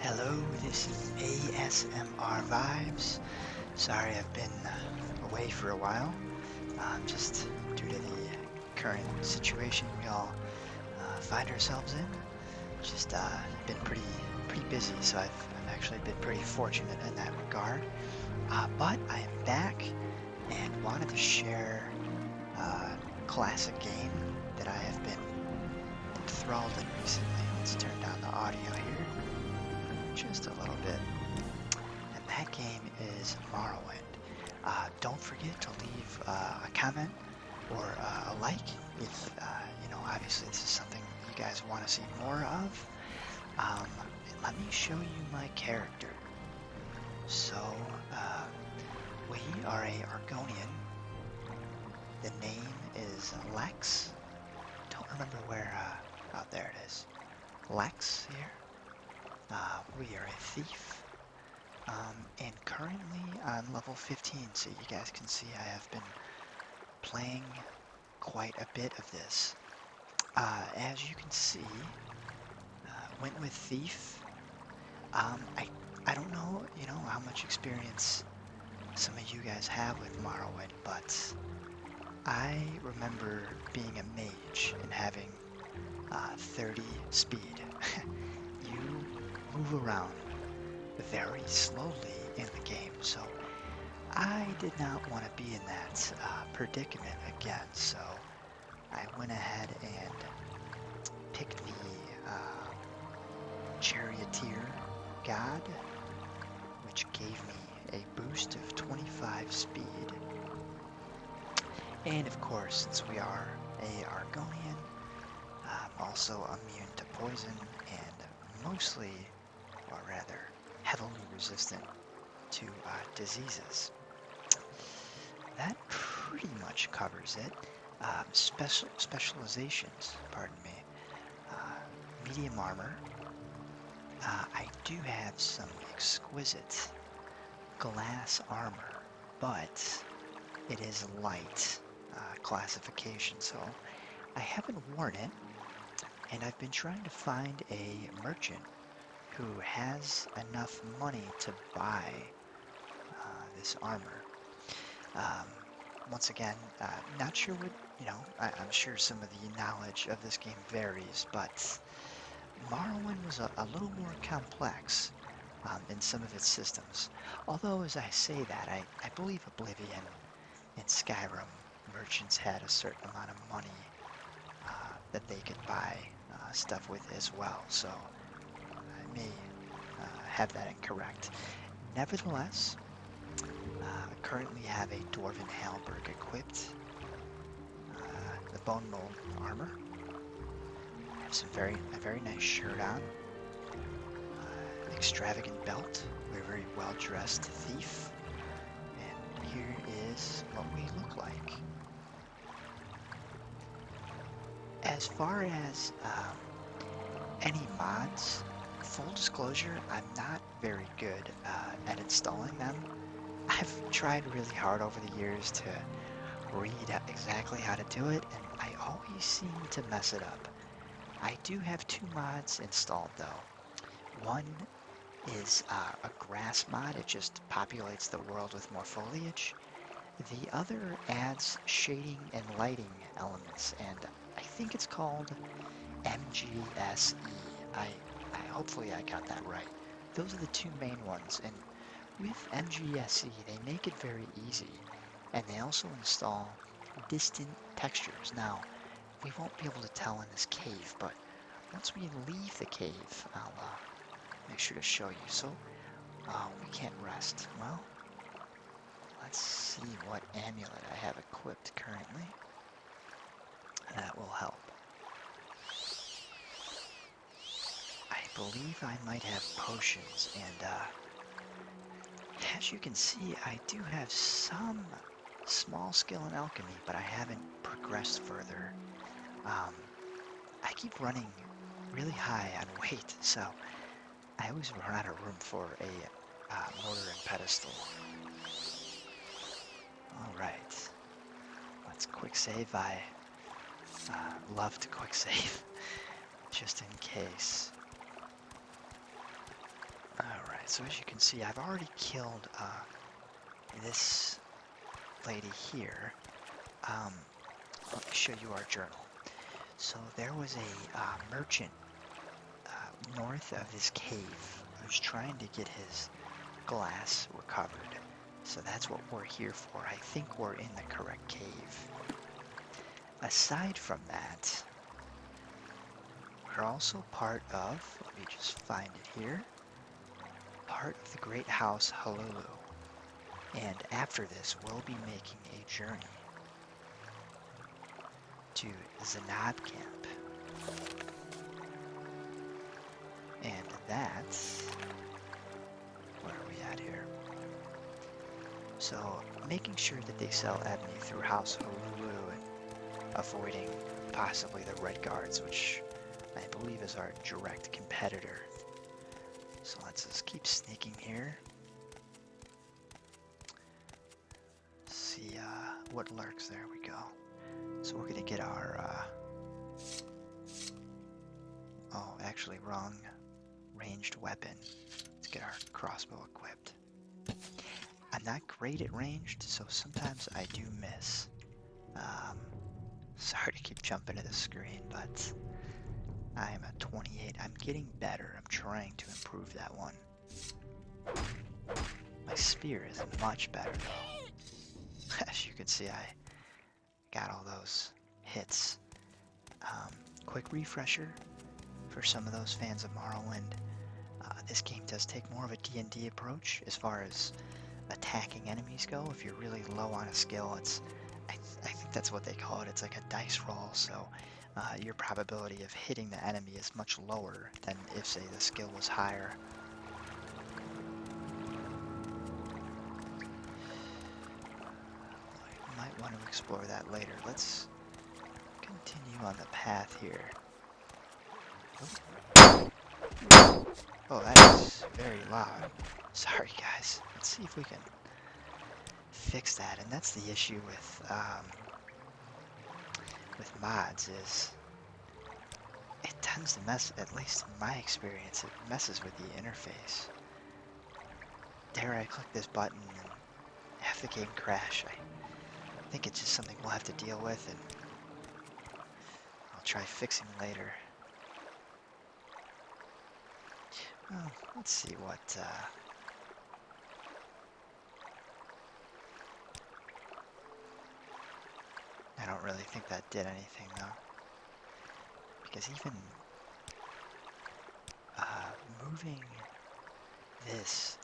Hello, this is ASMRVibes. Sorry I've been away for a while, just due to the current situation we all find ourselves in. Just been pretty busy, so I've actually been pretty fortunate in that regard. But I am back and wanted to share a classic game that I have been enthralled in recently. Let's turn down the audio here just a little bit. And that game is Morrowind. Don't forget to leave a comment or a like if, obviously this is something you guys want to see more of. And let me show you my character. So, we are a Argonian. The name is Lex. Don't remember where, there it is. Lex here. We are a thief. And currently on level 15, so you guys can see I have been playing quite a bit of this. As you can see, went with Thief. I don't know, how much experience some of you guys have with Morrowind, but I remember being a mage and having 30 speed. You move around very slowly in the game, so I did not want to be in that predicament again, so I went ahead and picked the Charioteer God, which gave me a boost of 25 speed. And of course, since we are a Argonian, I'm also immune to poison and mostly, or rather, heavily resistant to diseases. That pretty much covers it. Specializations, pardon me. Medium armor. I do have some exquisite glass armor, but it is light classification, so I haven't worn it, and I've been trying to find a merchant who has enough money to buy this armor. Once again, not sure what, I'm sure some of the knowledge of this game varies, but Morrowind was a little more complex in some of its systems. Although, as I say that, I believe Oblivion and Skyrim merchants had a certain amount of money that they could buy stuff with as well, so I may have that incorrect. Nevertheless, I currently have a Dwarven Halberd equipped, the Bone Mold armor. I have a very nice shirt on, an extravagant belt. We're a very well-dressed thief, and here is what we look like. As far as any mods, full disclosure, I'm not very good at installing them. I've tried really hard over the years to read exactly how to do it, and I always seem to mess it up. I do have two mods installed though. One is a grass mod, it just populates the world with more foliage. The other adds shading and lighting elements, and I think it's called MGSE. Hopefully I got that right. Those are the two main ones, and with MGSE they make it very easy, and they also install distant textures. Now, we won't be able to tell in this cave, but once we leave the cave, I'll make sure to show you. So, we can't rest. Well, let's see what amulet I have equipped currently. That will help. I believe I might have potions, and as you can see, I do have some small skill in alchemy, but I haven't progressed further. I keep running really high on weight, so I always run out of room for a mortar and pedestal. Alright, let's quick save. I love to quick save, just in case. So as you can see, I've already killed this lady here. Let me show you our journal. So there was a merchant north of this cave who's trying to get his glass recovered. So that's what we're here for. I think we're in the correct cave. Aside from that, we're also part of, let me just find it here, part of the great house Hlaalu. And after this, we'll be making a journey to Zanab Camp. And that's, where are we at here? So, making sure that they sell ebony through House Hlaalu and avoiding possibly the Red Guards, which I believe is our direct competitor. So let's just keep sneaking here. See what lurks. There we go. So we're gonna get our, oh, actually wrong ranged weapon. Let's get our crossbow equipped. I'm not great at ranged, so sometimes I do miss. Sorry to keep jumping to the screen, but I am at 28. I'm getting better. I'm trying to improve that one. My spear is much better though. As you can see, I got all those hits. Quick refresher for some of those fans of Morrowind. This game does take more of a D&D approach as far as attacking enemies go. If you're really low on a skill, I think that's what they call it. It's like a dice roll, so your probability of hitting the enemy is much lower than if, say, the skill was higher. I might want to explore that later. Let's continue on the path here. Oh, that is very loud. Sorry, guys. Let's see if we can fix that. And that's the issue with mods, is it tends to mess, at least in my experience, it messes with the interface. Dare I click this button and have the game crash? I think it's just something we'll have to deal with, and I'll try fixing later. Well, let's see what I don't really think that did anything though, because even moving this,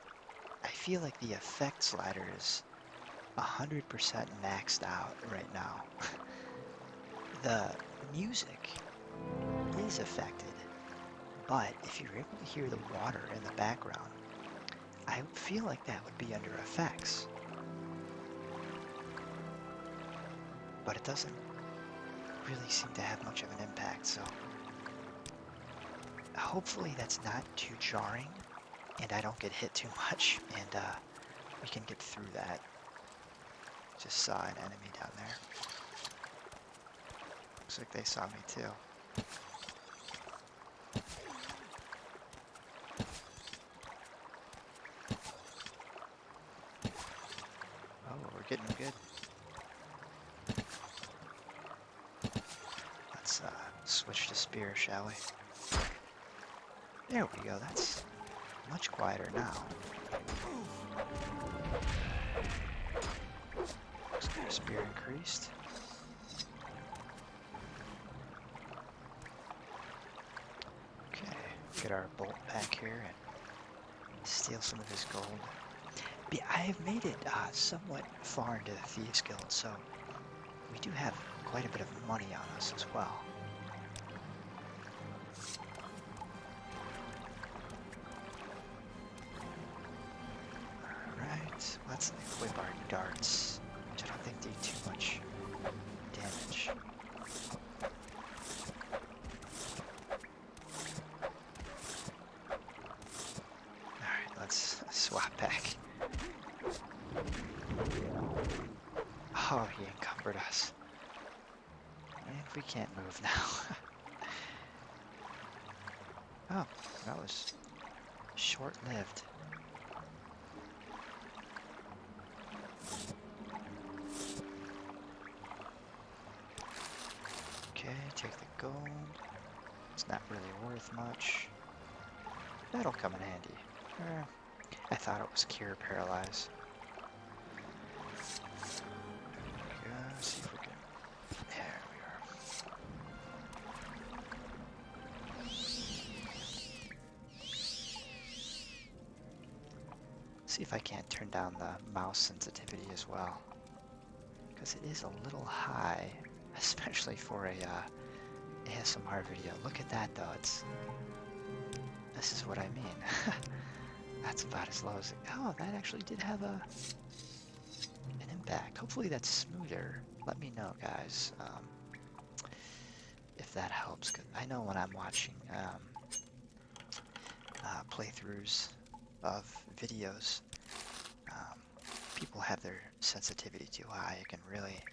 I feel like the effect slider is 100% maxed out right now. The music is affected, but if you're able to hear the water in the background, I feel like that would be under effects. But it doesn't really seem to have much of an impact, so hopefully that's not too jarring and I don't get hit too much, and we can get through that. Just saw an enemy down there. Looks like they saw me too. Oh, we're getting good. Let's switch to spear, shall we? There we go, that's much quieter now. Looks like our spear increased. Okay, get our bolt back here and steal some of his gold. But I have made it somewhat far into the Thieves Guild, so we do have quite a bit of money on us as well. Alright, let's equip our darts, which I don't think do too much damage. Alright, let's swap back. Oh, he encumbered us. And we can't move now. Oh, that was short-lived. Okay, take the gold. It's not really worth much. That'll come in handy. I thought it was cure paralyze. Go, see if we can. There we are. See if I can't turn down the mouse sensitivity as well, because it is a little high, especially for a ASMR video. Look at that though. This is what I mean. That's about as low as it. Oh, that actually did have an impact. Hopefully that's smoother. Let me know, guys, if that helps. 'Cause I know when I'm watching playthroughs of videos, people have their sensitivity too high. It can really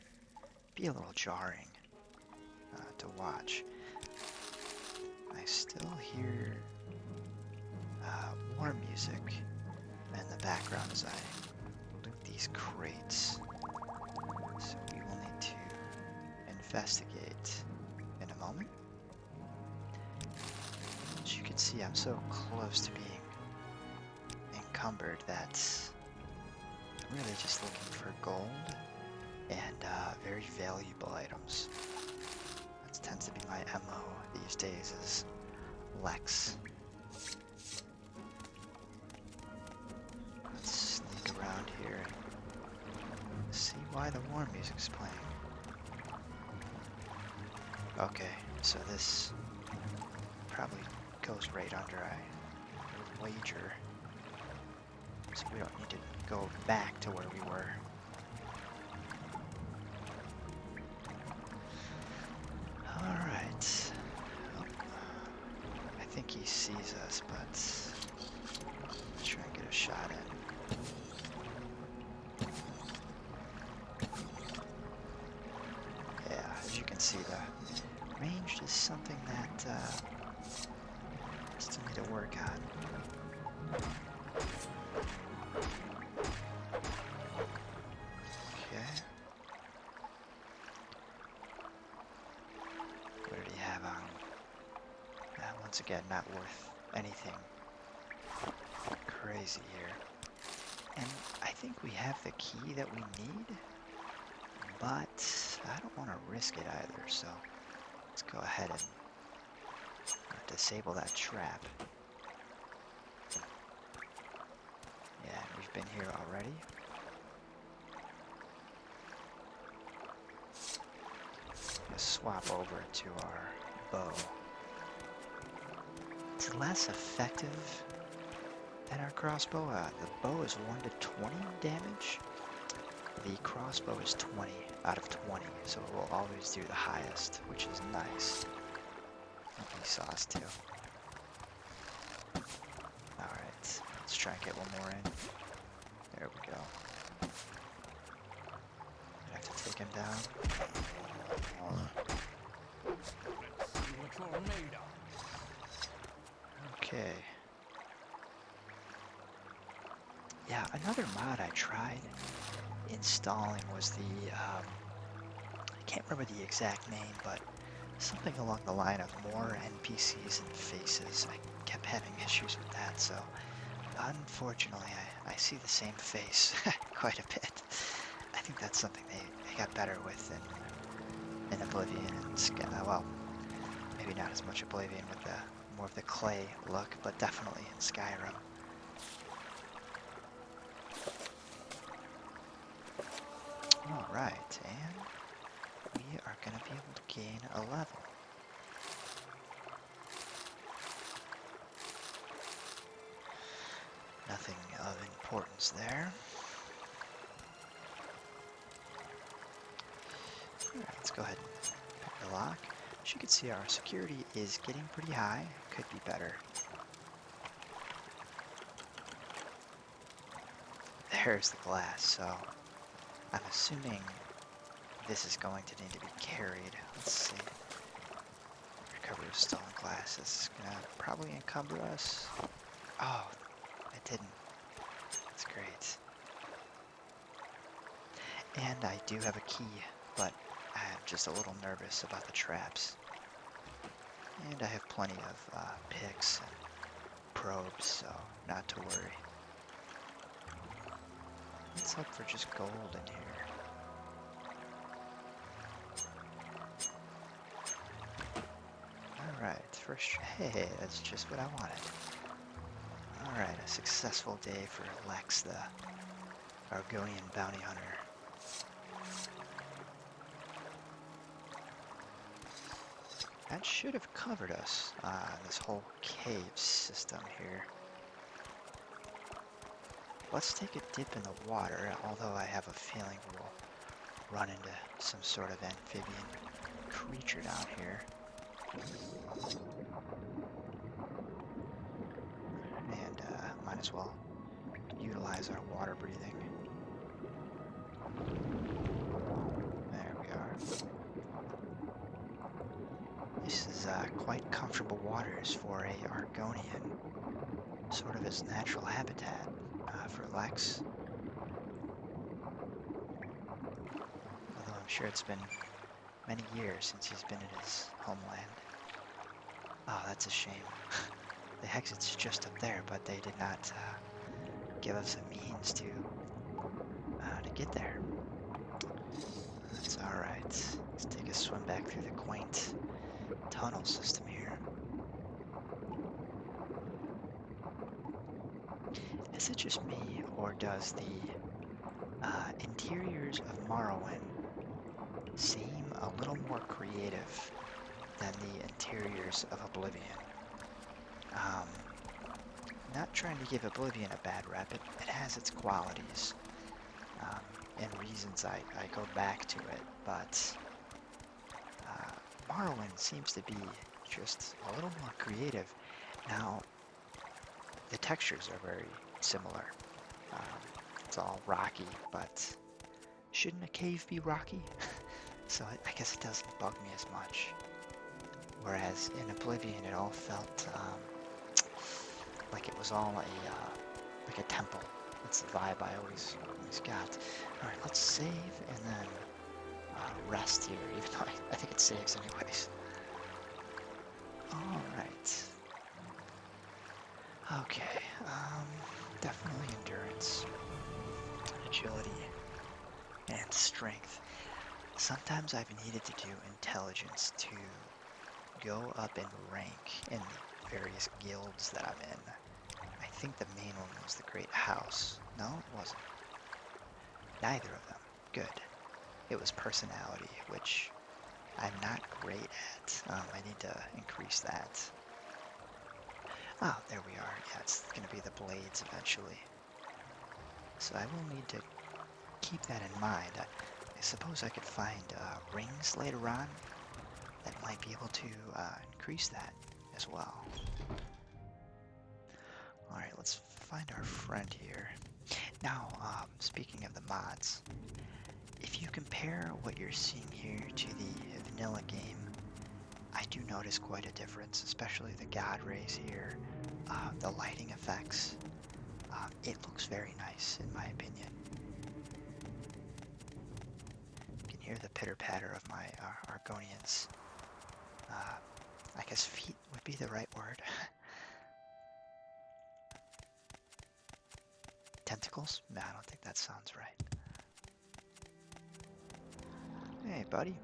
be a little jarring to watch. I still hear war music in the background as I loot these crates. So we will need to investigate in a moment. As you can see, I'm so close to being encumbered that I'm really just looking for gold and very valuable items. That tends to be my MO these days, is Lex. Let's sneak around here and see why the war music's playing. Okay, so this probably goes right under, I would wager. So we don't need to go back to where we were. Alright. Oh, I think he sees us, but let's try and get a shot in. Yeah, as you can see, the ranged is something that still need to work on. Okay. What did he have on him? Once again, not worth anything crazy here. And I think we have the key that we need, but I don't want to risk it either, so let's go ahead and disable that trap. Yeah, we've been here already. Let's swap over to our bow. It's less effective than our crossbow. The bow is 1 to 20 damage. The crossbow is 20 out of 20, so it will always do the highest, which is nice. He saw us too. Alright, let's try and get one more in. There we go. I have to take him down. Okay. Yeah, another mod I tried installing was the, I can't remember the exact name, but something along the line of more NPCs and faces. I kept having issues with that, so unfortunately I see the same face quite a bit. I think that's something they got better with in Oblivion and well, maybe not as much Oblivion with the more of the clay look, but definitely in Skyrim. Alright, and we are going to be able to gain a level. Nothing of importance there. Alright, let's go ahead and pick the lock. As you can see, our security is getting pretty high. Could be better. There's the glass, so I'm assuming this is going to need to be carried. Let's see. Recovery of stolen glass. This is gonna probably encumber us. Oh, And I do have a key, but I'm just a little nervous about the traps. And I have plenty of picks and probes, so not to worry. Let's look for just gold in here. Alright, first, hey, that's just what I wanted. Alright, a successful day for Lex, the Argonian bounty hunter. That should have covered us, this whole cave system here. Let's take a dip in the water, although I have a feeling we'll run into some sort of amphibian creature down here. And might as well utilize our water breathing. There we are. This is quite comfortable waters for a Argonian, sort of his natural habitat for Lex. Although I'm sure it's been many years since he's been in his homeland. Oh, that's a shame. The exit's just up there, but they did not give us a means to get there. That's alright. Let's take a swim back through the quaint tunnel system here. Is it just me, or does the interiors of Morrowind seem a little more creative than the interiors of Oblivion? Not trying to give Oblivion a bad rep, it has its qualities and reasons I go back to it, but Morrowind seems to be just a little more creative. Now, the textures are very similar. It's all rocky, but shouldn't a cave be rocky? So I guess it doesn't bug me as much. Whereas in Oblivion, it all felt like it was all like a temple. That's the vibe I always got. All right, let's save and then rest here, even though I think it saves anyways. All right. Okay. Definitely endurance, agility, and strength. Sometimes I've needed to do intelligence to go up in rank in the various guilds that I'm in. I think the main one was the Great House. No, it wasn't. Neither of them. Good. It was personality, which I'm not great at. I need to increase that. Oh, there we are. Yeah, it's going to be the blades eventually. So I will need to keep that in mind. I suppose I could find rings later on that might be able to increase that as well. Alright, let's find our friend here. Now, speaking of the mods, if you compare what you're seeing here to the vanilla game, I do notice quite a difference, especially the god rays here, the lighting effects. It looks very nice, in my opinion. You can hear the pitter-patter of my Argonians. I guess feet would be the right word. Tentacles? No, I don't think that sounds right. Hey, buddy.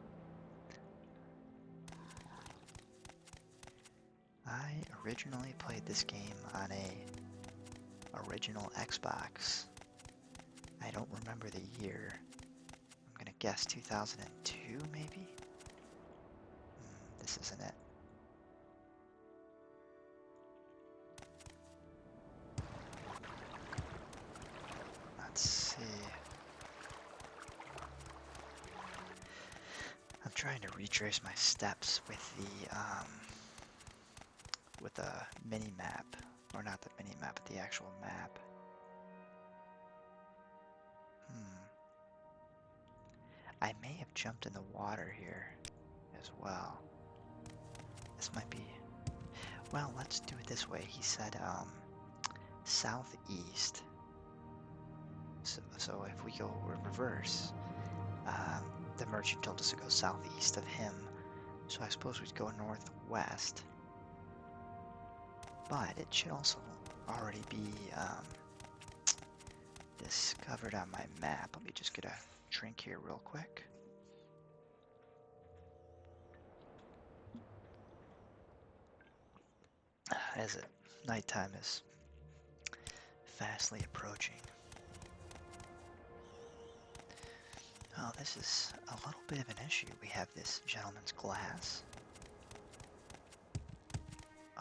I originally played this game on a original Xbox. I don't remember the year. I'm gonna guess 2002, maybe? This isn't it. Let's see. I'm trying to retrace my steps with the mini map, or not the mini map, but the actual map. I may have jumped in the water here as well. This might be, well, let's do it this way. He said southeast. So if we go reverse, The merchant told us to go southeast of him, so I suppose we'd go northwest. But it should also already be discovered on my map. Let me just get a drink here real quick. As nighttime is fastly approaching. Oh, this is a little bit of an issue. We have this gentleman's glass.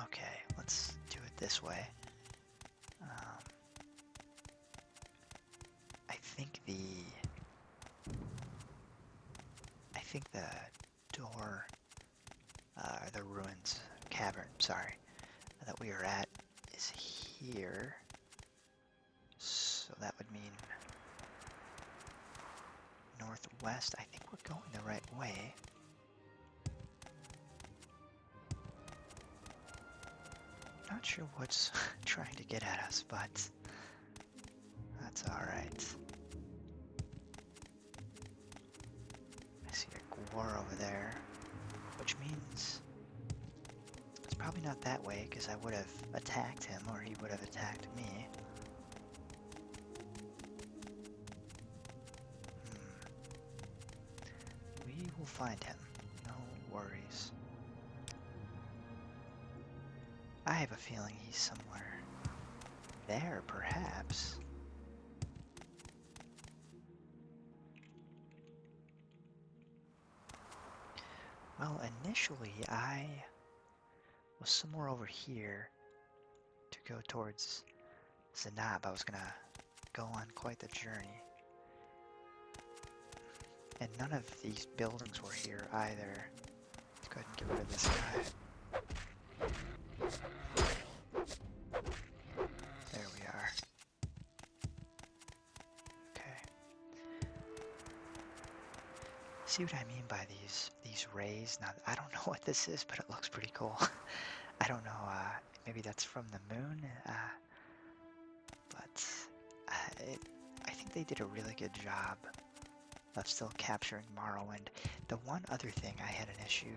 Okay, let's do it this way. I think the door, the ruins cavern, sorry, that we are at is here. So that would mean northwest. I think we're going the right way. Not sure what's trying to get at us, but that's alright. I see a Gwar over there, which means it's probably not that way, because I would have attacked him, or he would have attacked me. We will find him, no worries. I have a feeling he's somewhere there, perhaps. Well, initially I was somewhere over here to go towards Zanab. I was gonna go on quite the journey. And none of these buildings were here either. Let's go ahead and get rid of this guy. There we are. Okay. See what I mean by these rays? Now, I don't know what this is, but it looks pretty cool. I don't know, maybe that's from the moon, but I think they did a really good job of still capturing Morrowind. The one other thing I had an issue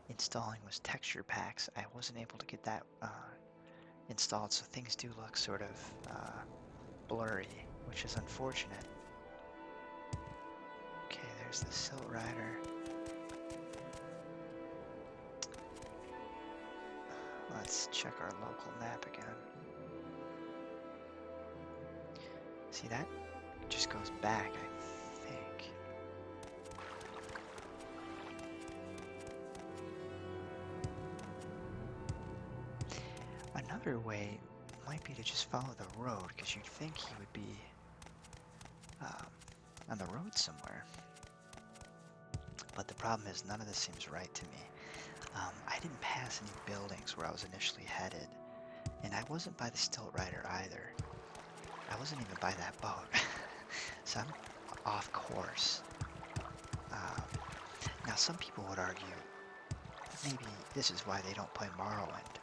installing was texture packs. I wasn't able to get that installed, so things do look sort of blurry, which is unfortunate. Okay, there's the Silt Rider. Let's check our local map again. See, that just goes back, I think. Another way might be to just follow the road, because you'd think he would be on the road somewhere. But the problem is, none of this seems right to me. I didn't pass any buildings where I was initially headed, and I wasn't by the Stilt Rider either. I wasn't even by that boat, so I'm off course. Now some people would argue maybe this is why they don't play Morrowind,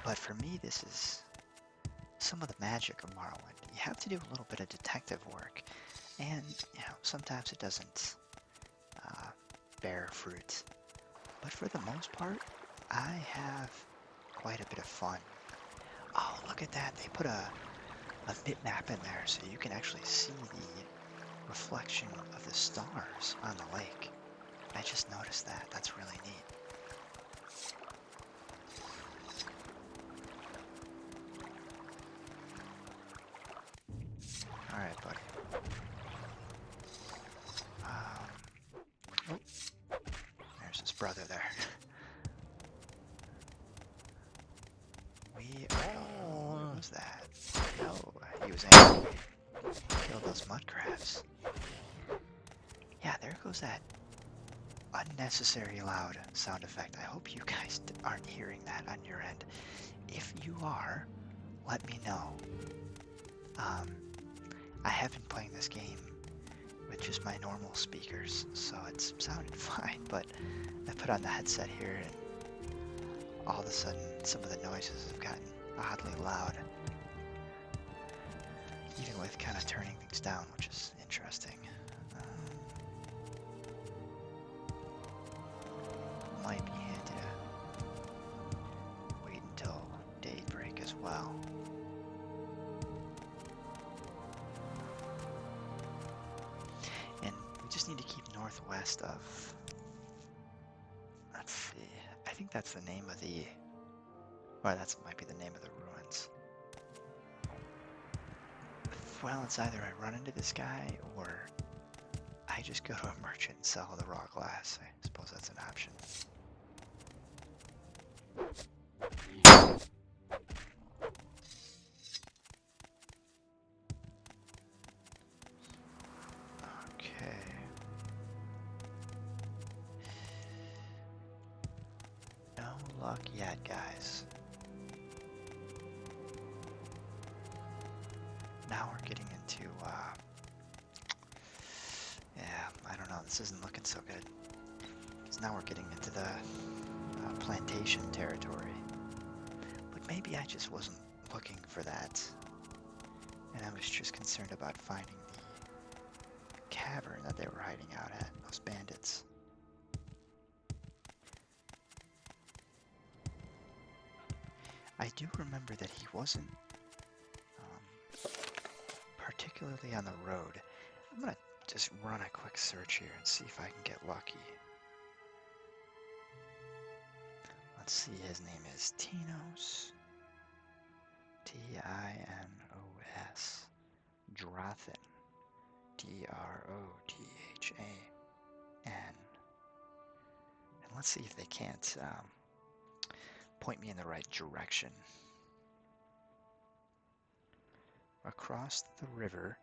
but for me this is some of the magic of Morrowind. You have to do a little bit of detective work, and you know, sometimes it doesn't bear fruit. But for the most part, I have quite a bit of fun. Oh, look at that. They put a bitmap in there so you can actually see the reflection of the stars on the lake. I just noticed that. That's really neat. Alright, buddy. Oh, there's his brother there. What was that? No, he was angry. Killed those mud crabs. Yeah, there goes that unnecessary loud sound effect. I hope you guys aren't hearing that on your end. If you are, let me know. I have been playing this game with just my normal speakers, so it's sounded fine, but I put on the headset here and all of a sudden some of the noises have gotten oddly loud. Even with kind of turning things down, which is interesting. well. And we just need to keep northwest of, let's see, I think that's the name of the, or that might be the name of the ruins. Well, it's either I run into this guy or I just go to a merchant and sell the raw glass. I suppose that's an option. Okay. No luck yet, guys. Now we're getting into, yeah, I don't know, this isn't looking so good. Because now we're getting into the plantation territory. But maybe I just wasn't looking for that. And I was just concerned about finding the cavern that they were hiding out at, those bandits. I do remember that he wasn't particularly on the road. I'm gonna just run a quick search here and see if I can get lucky. Let's see, his name is Tinos. Tinos. Drothan. Drothan. And let's see if they can't point me in the right direction. Across the river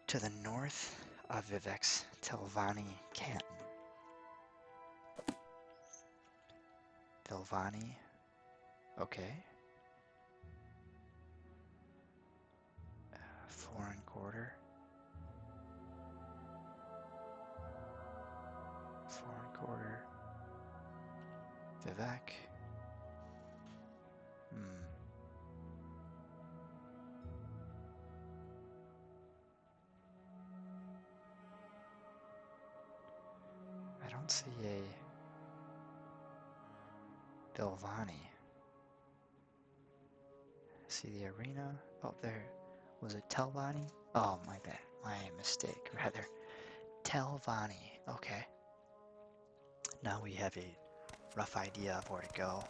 to the north of Vivek's Telvanni Canton. Telvanni, okay. Foreign quarter. Foreign quarter. Vivek. I don't see a Telvanni. See the arena? Oh, there. Was it Telvanni? Oh, my bad. My mistake, rather. Telvanni. Okay. Now we have a rough idea of where to go.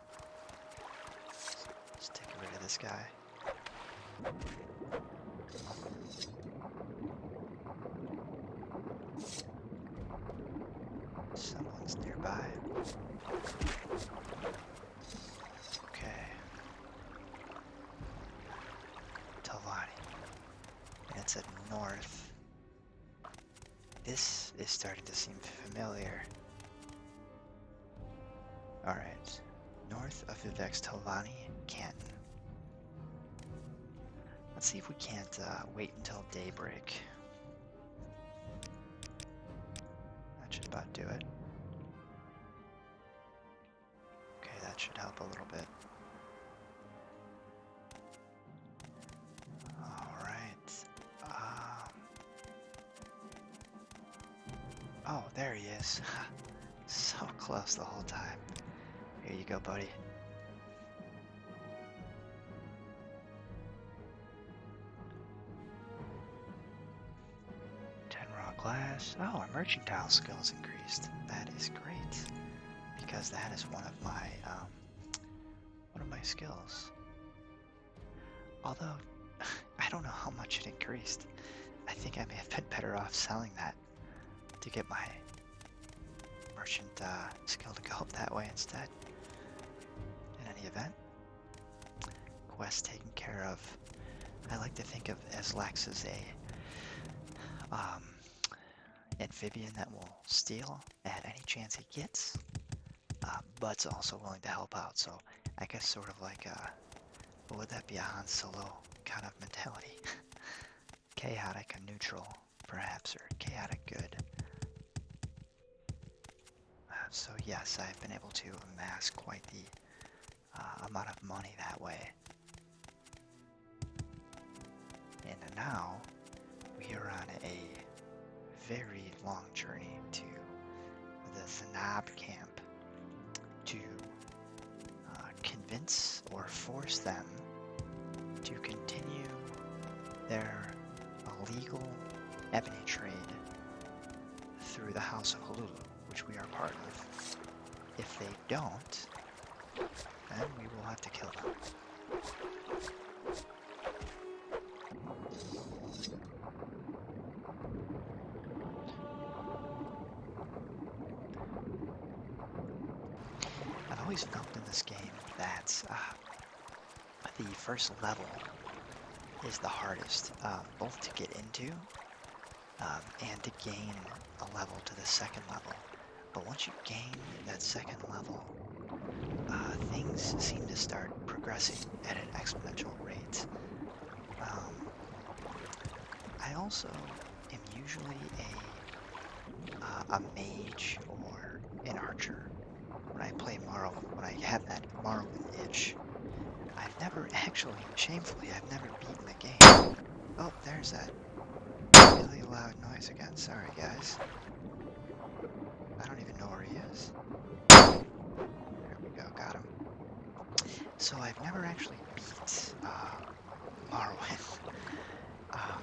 Let's take rid of this guy. Someone's nearby. Okay. Telvanni. And it's at north. This is starting to seem familiar. Alright. North of Vivek's Telvanni Canton. Let's see if we can't wait until daybreak. That should about do it. Okay, that should help a little bit. Alright. Oh, there he is. So close the whole time. Here you go, buddy. Glass. Oh, our mercantile skills increased. That is great, because that is one of my skills. Although I don't know how much it increased. I think I may have been better off selling that to get my merchant skill to go up that way instead. In any event, quest taken care of. I like to think of as Lex as a amphibian that will steal at any chance he gets, but's also willing to help out. So I guess sort of like what would that be, a Han Solo kind of mentality? Chaotic and neutral, perhaps, or chaotic good. So yes, I've been able to amass quite the amount of money that way. And now we are on a very long journey to the Zanab camp to convince or force them their illegal ebony trade through the House of Hlaalu, which we are part of. If they don't, then we will have to kill them. I've always felt in this game that the first level is the hardest, both to get into and to gain a level to the second level. But once you gain that second level, things seem to start progressing at an exponential rate. I also am usually a mage or an archer when I play Morrowind, when I have that Morrowind itch. I've never actually, shamefully, I've never beaten the game. Oh, there's that really loud noise again. Sorry, guys. I don't even know where he is. There we go, got him. So I've never actually beat Morrowind.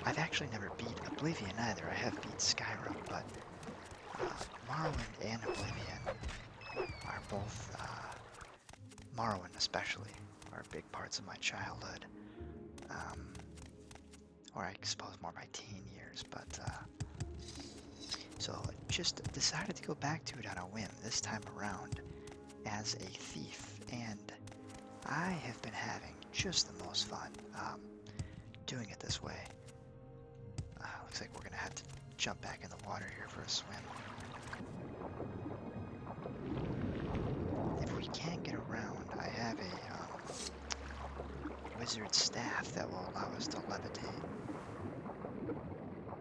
I've actually never beat Oblivion either. I have beat Skyrim, but Morrowind and Oblivion are both, Morrowind especially, are big parts of my childhood. Or I suppose more my teen years, but so just decided to go back to it on a whim this time around as a thief, and I have been having just the most fun doing it this way. Looks like we're gonna have to jump back in the water here for a swim. If we can't get around, I have a wizard staff that will allow us to levitate.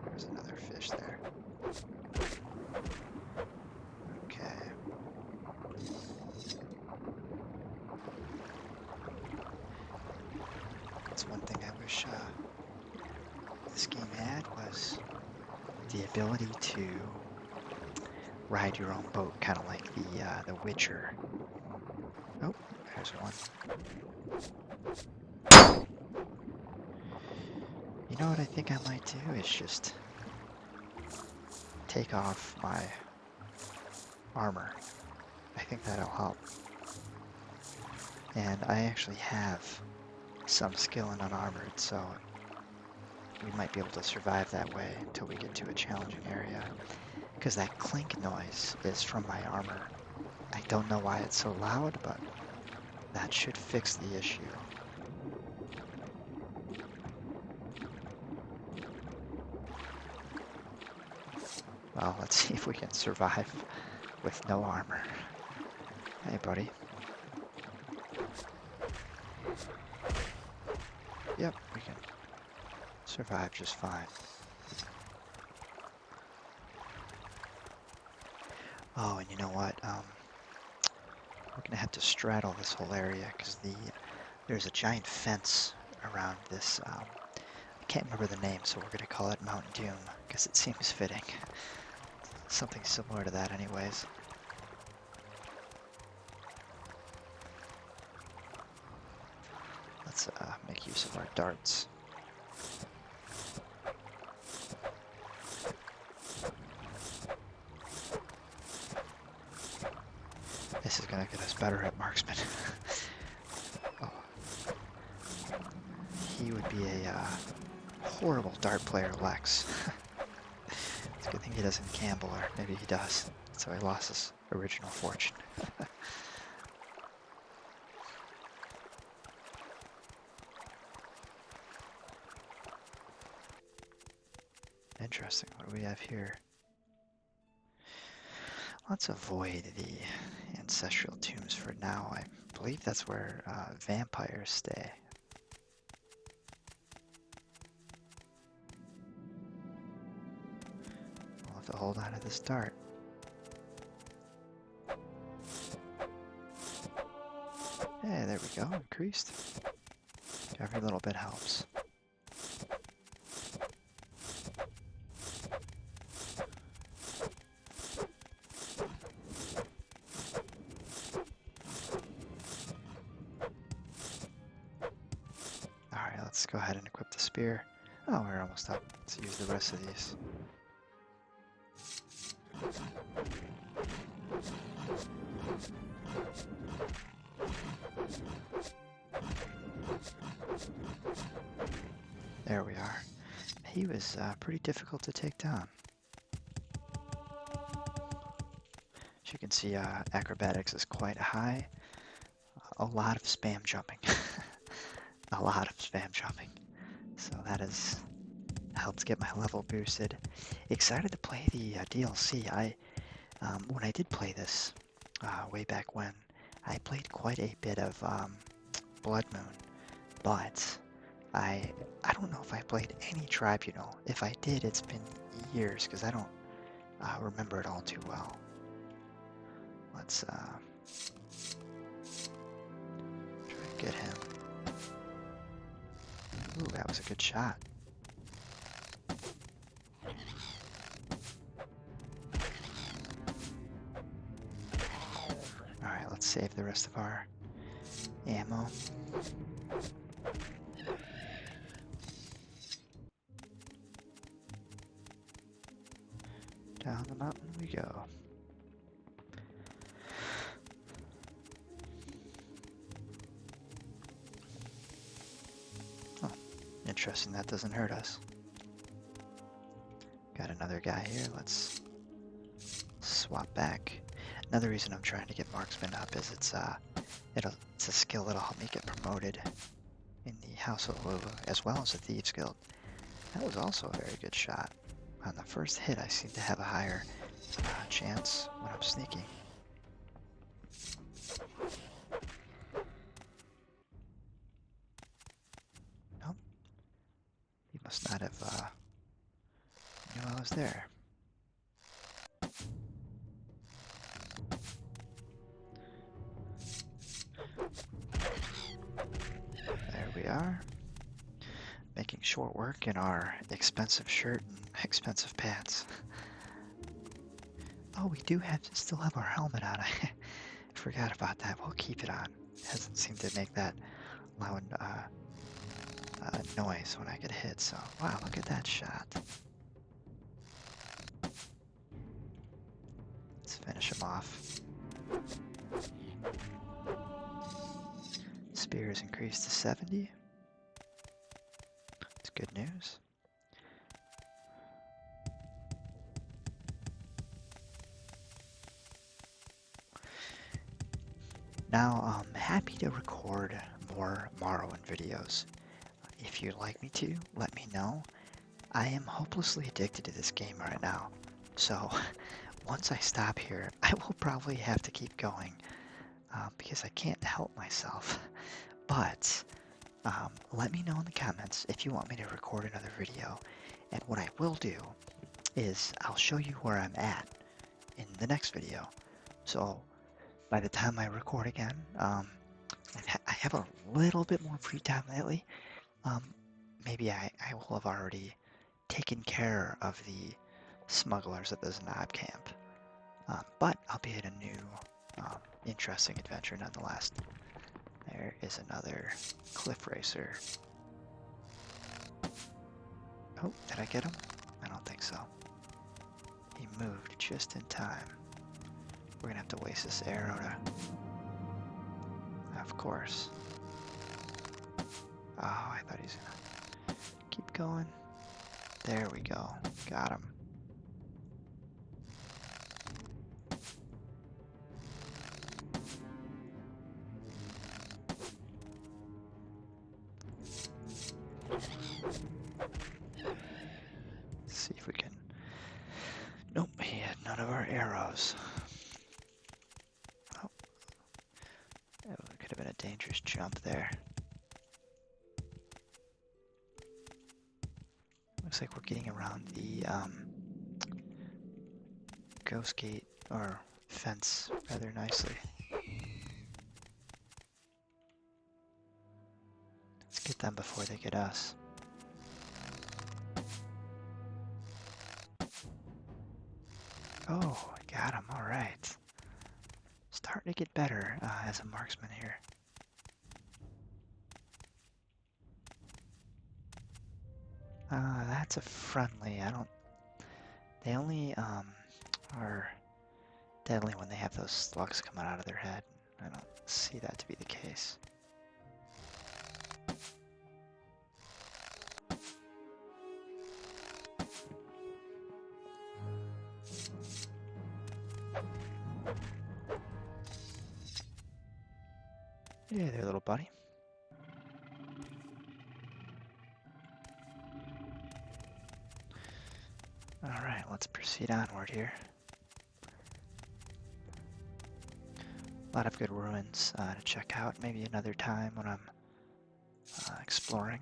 There's another fish there. Okay. That's one thing I wish this game had, was the ability to ride your own boat, kind of like the Witcher. Oh, there's one. You know what I think I might do is just take off my armor. I think that'll help. And I actually have some skill in unarmored, so we might be able to survive that way until we get to a challenging area. Because that clink noise is from my armor. I don't know why it's so loud, but that should fix the issue. Well, let's see if we can survive with no armor. Hey, buddy. Yep, we can survive just fine. Oh, and you know what? We're gonna have to straddle this whole area because there's a giant fence around this. I can't remember the name, so we're gonna call it Mount Doom because it seems fitting. Something similar to that, anyways. Let's make use of our darts. This is gonna get us better at marksman. Oh. He would be a horrible dart player, Lex. It's a good thing he doesn't gamble, or maybe he does. So he lost his original fortune. Interesting. What do we have here? Let's avoid the ancestral tombs for now. I believe that's where vampires stay. We'll have to hold on to this dart. Hey, there we go. Increased. Every little bit helps. Alright, let's go ahead and equip the spear. Oh, we're almost up. Let's use the rest of these. There we are. He was pretty difficult to take down. As you can see, acrobatics is quite high. A lot of spam jumping. A lot of spam jumping. So that has helped get my level boosted. Excited to play the DLC. When I did play this way back when, I played quite a bit of Blood Moon, but I don't know if I played any Tribunal. If I did, it's been years because I don't remember it all too well. Let's try to get him. Ooh, that was a good shot. Alright, let's save the rest of our ammo. Down the mountain we go. Oh, interesting, that doesn't hurt us. Got another guy here, let's swap back. Another reason I'm trying to get marksman up is it's a skill that'll help me get promoted in the House of Hlaalu, as well as the Thieves Guild. That was also a very good shot. On the first hit, I seem to have a higher chance when I'm sneaking. Nope. He must not have knew I was there. There we are. Making short work in our expensive shirt and expensive pants. Oh, we do still have our helmet on. I forgot about that. We'll keep it on. It hasn't seemed to make that loud noise when I get hit. So, wow, look at that shot. Let's finish him off. Spear is increased to 70. It's good news. Now, I'm happy to record more Morrowind videos. If you'd like me to, let me know. I am hopelessly addicted to this game right now. So, once I stop here, I will probably have to keep going because I can't help myself. But let me know in the comments if you want me to record another video. And what I will do is I'll show you where I'm at in the next video. So by the time I record again, I have a little bit more free time lately. Maybe I will have already taken care of the smugglers at the Znob camp. But I'll be at a new interesting adventure nonetheless. There is another cliff racer. Oh, did I get him? I don't think so. He moved just in time. We're gonna have to waste this arrow to... Of course. Oh, I thought he's gonna keep going. There we go. Got him. See if we can... Nope, he had none of our arrows. Oh. That could have been a dangerous jump there. Looks like we're getting around the ghost gate, or fence, rather nicely. Let's get them before they get us. Oh, I got him, alright. Starting to get better as a marksman here. That's a friendly. I don't. They only are deadly when they have those slugs coming out of their head. I don't see that to be the case. Hey there, little buddy. Alright, let's proceed onward here. A lot of good ruins to check out. Maybe another time when I'm exploring.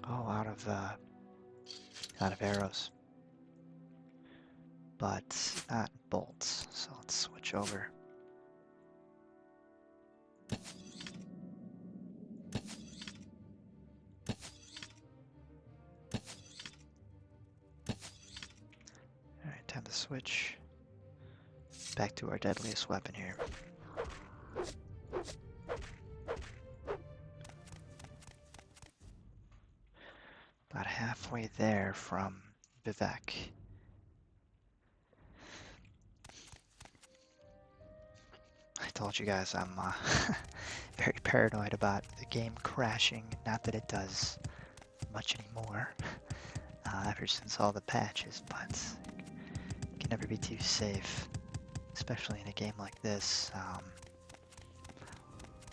Oh, out of arrows. But not bolts, so let's switch over. Alright, time to switch back to our deadliest weapon here. About halfway there from Vivek. I told you guys I'm very paranoid about the game crashing. Not that it does much anymore ever since all the patches, but it can never be too safe, especially in a game like this.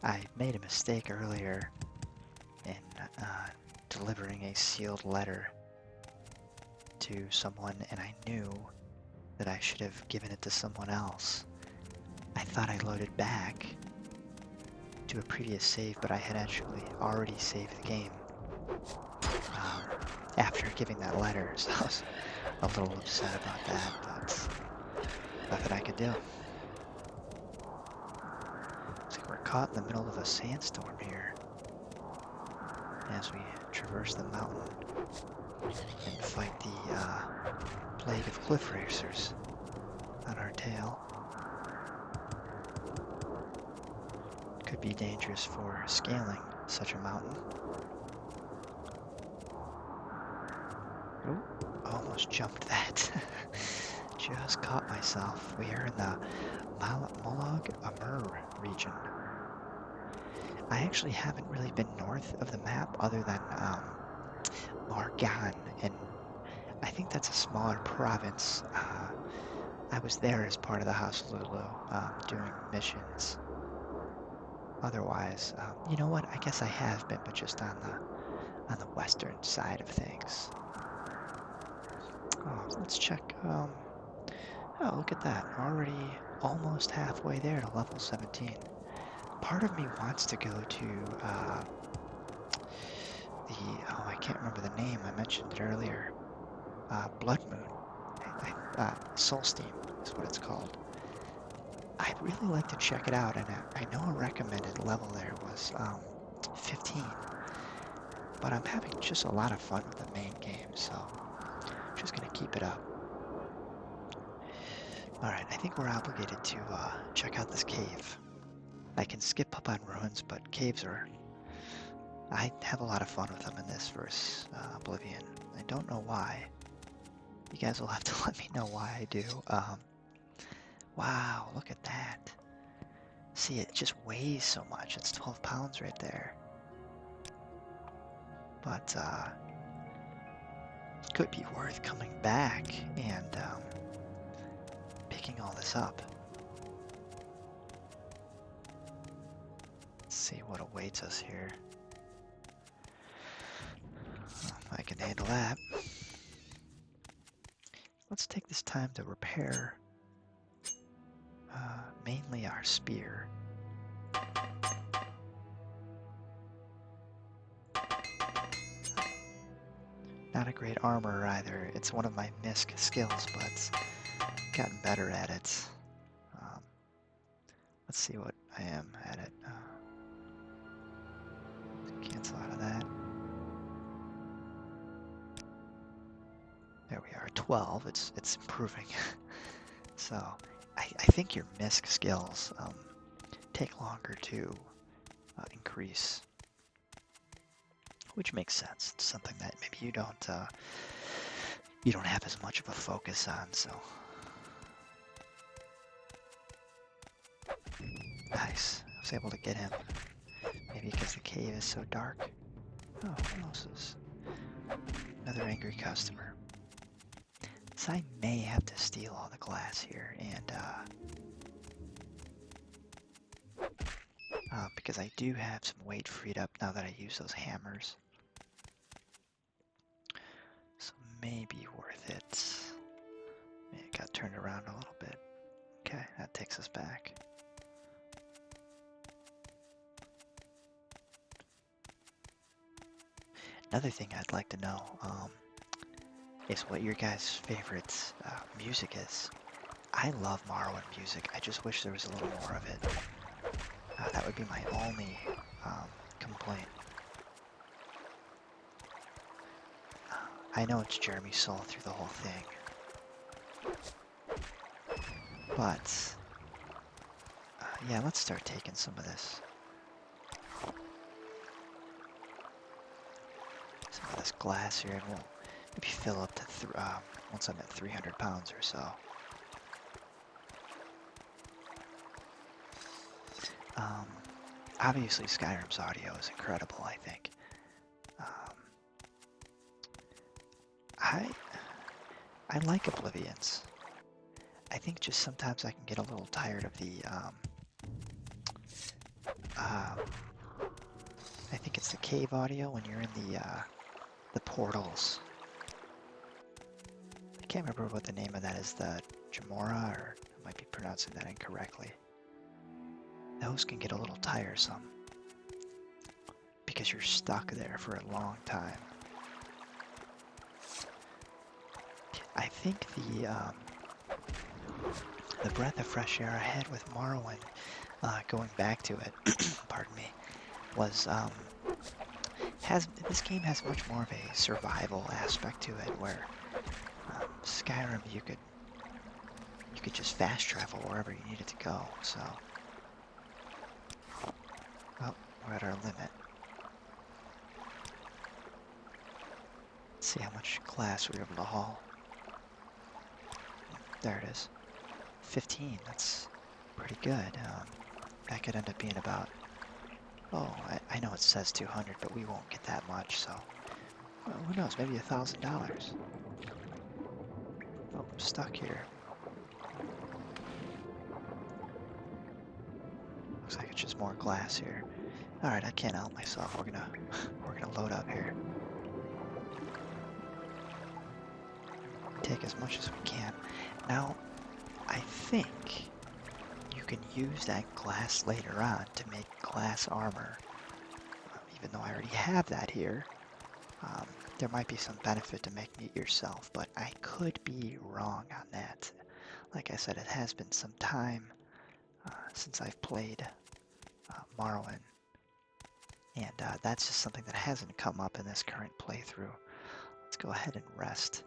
I made a mistake earlier in delivering a sealed letter to someone, and I knew that I should have given it to someone else. I thought I loaded back to a previous save, but I had actually already saved the game after giving that letter, so I was a little upset about that, but nothing I could do. Looks like we're caught in the middle of a sandstorm here as we traverse the mountain and fight the plague of cliff racers on our tail. Could be dangerous for scaling such a mountain. Oh, almost jumped that. Just caught myself. We are in the Molag Amur region. I actually haven't really been north of the map other than Margan, and I think that's a smaller province. I was there as part of the Hlaalu doing missions. Otherwise, you know what? I guess I have been, but just on the western side of things. Oh, let's check. Oh, look at that! Already almost halfway there to level 17. Part of me wants to go to I can't remember the name. I mentioned it earlier. Blood Moon. Soulsteam is what it's called. I'd really like to check it out, and I know a recommended level there was 15, but I'm having just a lot of fun with the main game, so I'm just gonna keep it up. Alright, I think we're obligated to check out this cave. I can skip up on ruins, but caves are... I have a lot of fun with them in this versus Oblivion. I don't know why. You guys will have to let me know why I do. Wow, look at that. See, it just weighs so much. It's 12 pounds right there. But, it could be worth coming back and picking all this up. Let's see what awaits us here. I can handle that. Let's take this time to repair mainly our spear. Not a great armor either. It's one of my misc skills, but gotten better at it. Let's see what I am at it. Cancel out of that. There we are, 12. It's improving. So I think your misc skills take longer to increase. which makes sense. It's something that maybe you don't have as much of a focus on. So nice. I was able to get him. Maybe because the cave is so dark. Oh, who else is? Another angry customer. So I may have to steal all the glass here, and because I do have some weight freed up now that I use those hammers. So maybe worth it. Maybe it got turned around a little bit. Okay, that takes us back. Another thing I'd like to know is what your guys' favorite music is. I love Morrowind music. I just wish there was a little more of it. That would be my only complaint. I know it's Jeremy's soul through the whole thing, but yeah, let's start taking some of this. Some of this glass here, and we'll maybe fill up to once I'm at 300 pounds or so. Obviously, Skyrim's audio is incredible, I think. I like Oblivion's. I think just sometimes I can get a little tired of the, I think it's the cave audio when you're in the portals. I can't remember what the name of that is, the Jamora, or I might be pronouncing that incorrectly. Those can get a little tiresome because you're stuck there for a long time. I think the breath of fresh air I had with Morrowind, going back to it, pardon me, was this game has much more of a survival aspect to it, where Skyrim you could just fast travel wherever you needed to go. So, well, we're at our limit. Let's see how much glass we're able to haul. There it is. 15, that's pretty good. That could end up being about, oh, I know it says 200, but we won't get that much, so, well, who knows, maybe $1,000. Oh, I'm stuck here. Looks like it's just more glass here. Alright, I can't help myself. We're gonna load up here. Take as much as we can. Now, I think you can use that glass later on to make glass armor. Even though I already have that here, there might be some benefit to making it yourself, but I could be wrong on that. Like I said, it has been some time since I've played Morrowind, and that's just something that hasn't come up in this current playthrough. Let's go ahead and rest.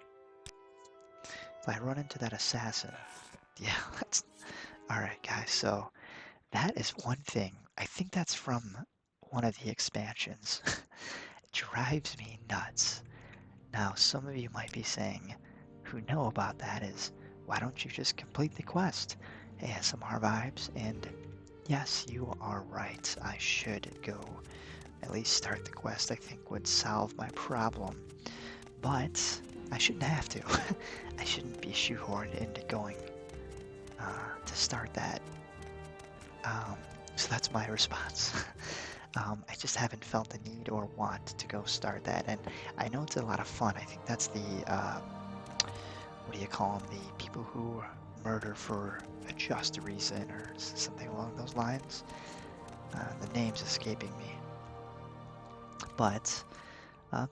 If I run into that assassin, yeah, that's... Alright guys, so that is one thing. I think that's from one of the expansions. It drives me nuts. Now, some of you might be saying, who know about that, is, why don't you just complete the quest? ASMRVibes, and yes, you are right. I should go at least start the quest. I think would solve my problem. But I shouldn't have to. I shouldn't be shoehorned into going to start that. So that's my response. I just haven't felt the need or want to go start that, and I know it's a lot of fun. I think that's the, what do you call them, the people who murder for a just reason, or something along those lines. The name's escaping me. But,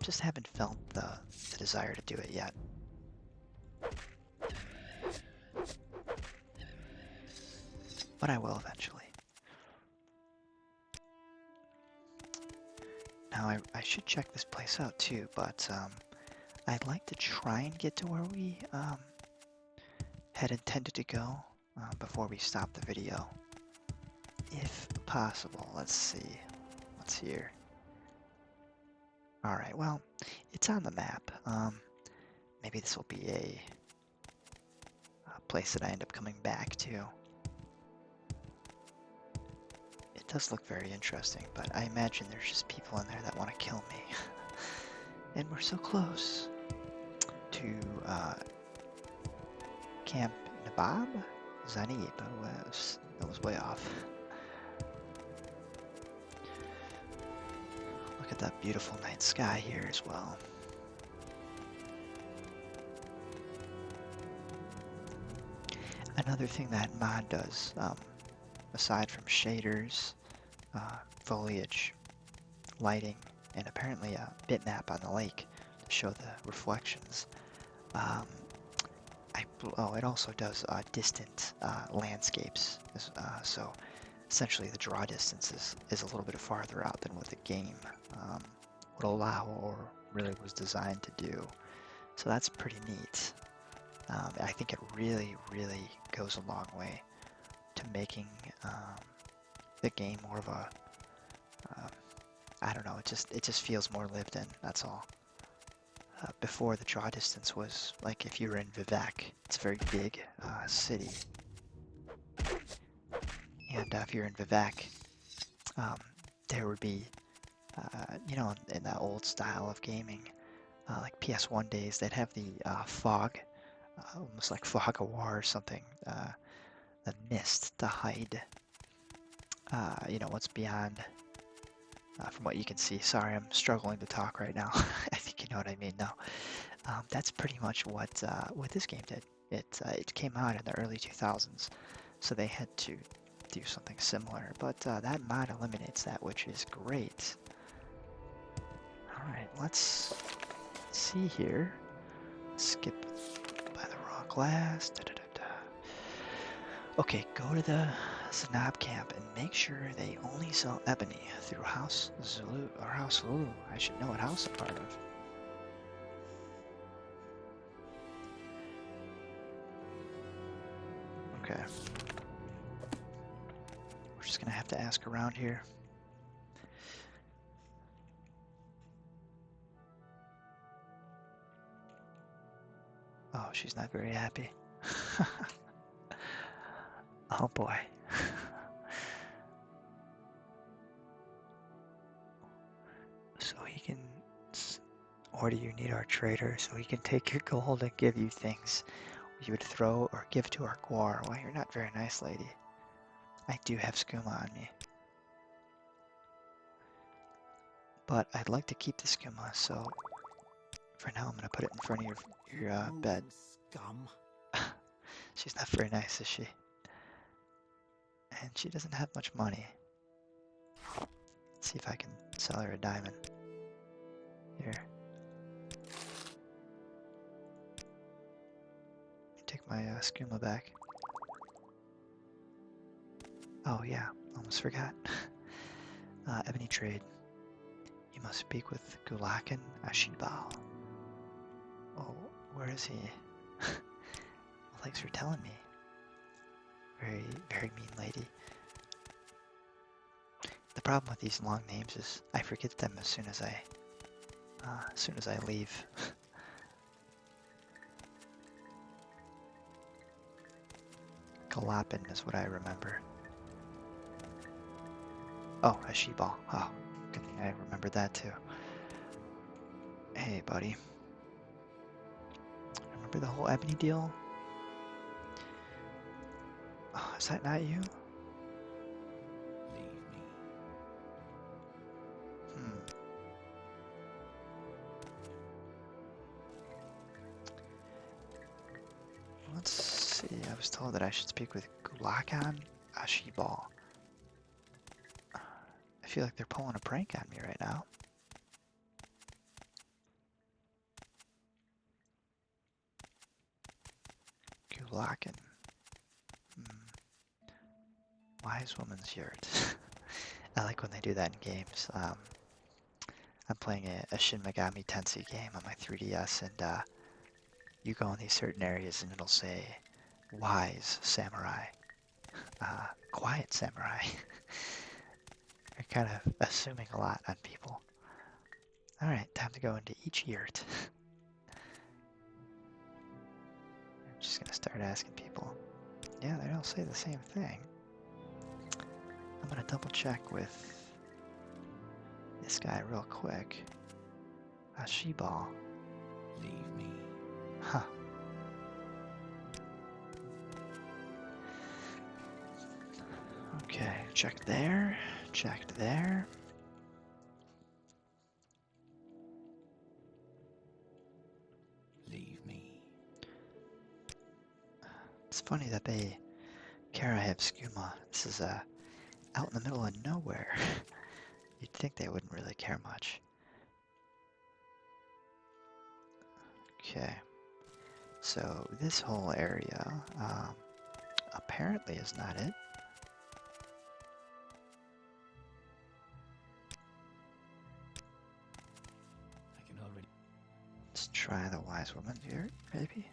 just haven't felt the desire to do it yet. But I will eventually. Now, I should check this place out too, but I'd like to try and get to where we had intended to go before we stop the video. If possible. Let's see. What's here? All right, well, it's on the map. Maybe this will be a place that I end up coming back to. It does look very interesting, but I imagine there's just people in there that want to kill me. And we're so close to Camp Nabab? Zanib, that was way off. Look at that beautiful night sky here as well. Another thing that mod does, aside from shaders, foliage, lighting, and apparently a bitmap on the lake to show the reflections, it also does distant landscapes. So essentially the draw distance is a little bit farther out than what the game would allow or really was designed to do. So that's pretty neat. I think it really, really goes a long way to making the game more of a, I don't know, it just feels more lived in, that's all. Before, the draw distance was like if you were in Vivek, it's a very big city. And if you're in Vivek, there would be, you know, in that old style of gaming, like PS1 days, they'd have the fog, almost like fog of war or something, the mist to hide, you know, what's beyond, from what you can see. Sorry, I'm struggling to talk right now. I think you know what I mean now. That's pretty much what this game did. It came out in the early 2000s, so they had to do something similar, but that mod eliminates that, which is great. Alright, let's see here. Skip by the raw glass. Okay, go to the Zanab camp and make sure they only sell ebony through House Zulu or House Hlaalu. I should know what house I'm part of. Okay. We're just gonna have to ask around here. Oh, she's not very happy. Oh boy. So he can, or do you need our trader so he can take your gold and give you things you would throw or give to our guar? Well, you're not very nice, lady. I do have skooma on me. But I'd like to keep the skooma, so for now I'm gonna put it in front of your bed. Scum. She's not very nice, is she? And she doesn't have much money. Let's see if I can sell her a diamond. Here. Take my skooma back. Oh yeah, almost forgot. Ebony trade. You must speak with Gulakan Ashibal. Oh, where is he? Well, thanks for telling me. Very, very mean lady. The problem with these long names is I forget them as soon as I leave. Galapin is what I remember. Oh, Ashibal. Oh, good thing I remembered that too. Hey, buddy. Remember the whole ebony deal? Oh, is that not you? Leave me. Let's see. I was told that I should speak with Gulakan Ashibal. I feel like they're pulling a prank on me right now. Gulakan. Wise Woman's Yurt. I like when they do that in games. I'm playing a Shin Megami Tensei game on my 3DS, and you go in these certain areas and it'll say, Wise Samurai, Quiet Samurai. They're kind of assuming a lot on people. Alright, time to go into each yurt. I'm just gonna start asking people. Yeah, they all say the same thing. I'm gonna double check with this guy real quick. A she-ball. Leave me. Huh. Okay, checked there, checked there. Leave me. It's funny that they care I have skooma. This is out in the middle of nowhere. You'd think they wouldn't really care much. Okay, so this whole area apparently is not it. I can already. Let's try the wise woman's yurt, maybe.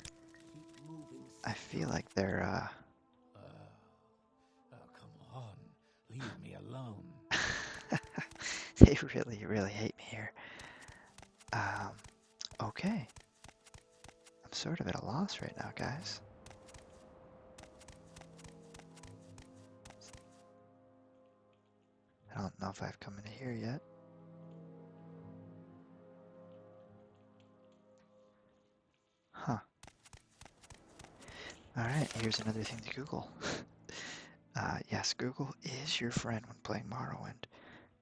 Keep moving. I feel like they're Oh, come on. Leave me alone. they really, really hate me here. Okay. I'm sort of at a loss right now, guys. I don't know if I've come into here yet. Huh. Alright, here's another thing to Google. Yes, Google is your friend when playing Morrowind,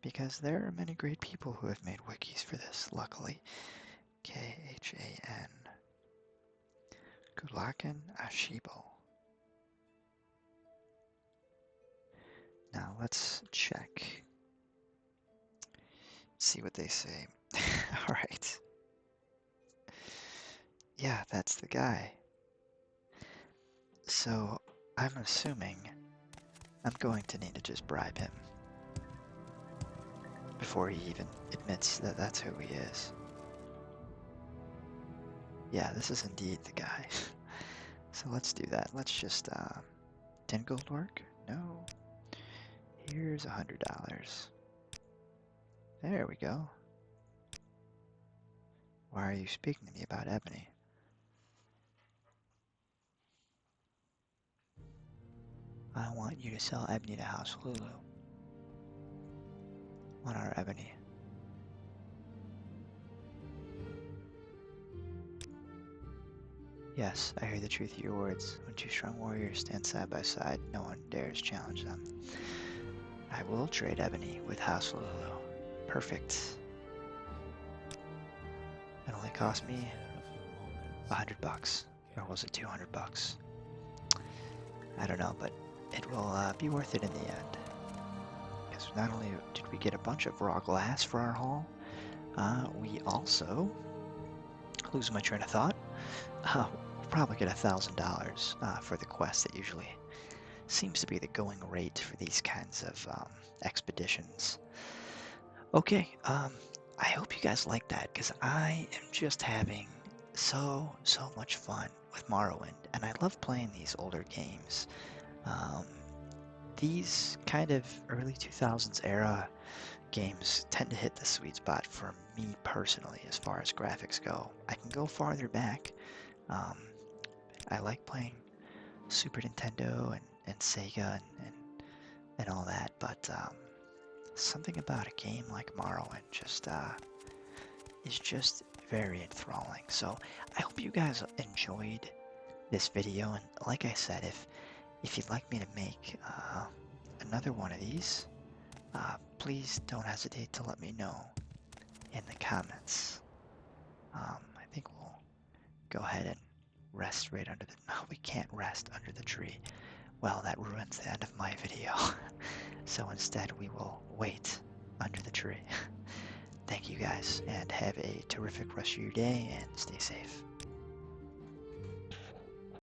because there are many great people who have made wikis for this, luckily. Khan. Gulakan Ashibo. Now let's check. See what they say. Alright. Yeah, that's the guy. So, I'm assuming I'm going to need to just bribe him before he even admits that that's who he is. Yeah, this is indeed the guy. So let's do that. Let's just, 10 gold work? No. Here's $100. There we go. Why are you speaking to me about ebony? I want you to sell ebony to House Hlaalu. Want our ebony. Yes, I hear the truth of your words. When two strong warriors stand side by side, no one dares challenge them. I will trade ebony with House Hlaalu. Perfect. It only cost me $100, or was it $200? I don't know, but it will be worth it in the end. Because not only did we get a bunch of raw glass for our haul, we also, losing my train of thought, we'll probably get $1,000 for the quest that usually seems to be the going rate for these kinds of expeditions. Okay, I hope you guys like that, because I am just having so much fun with Morrowind, and I love playing these older games. These kind of early 2000s era games tend to hit the sweet spot for me personally as far as graphics go. I can go farther back. I like playing Super Nintendo and Sega and all that, but something about a game like Morrowind just is just very enthralling. So I hope you guys enjoyed this video, and like I said, if you'd like me to make another one of these, please don't hesitate to let me know in the comments. I think we'll go ahead and rest right under the... No, we can't rest under the tree. Well, that ruins the end of my video. So instead we will wait under the tree. Thank you guys, and have a terrific rest of your day, and stay safe.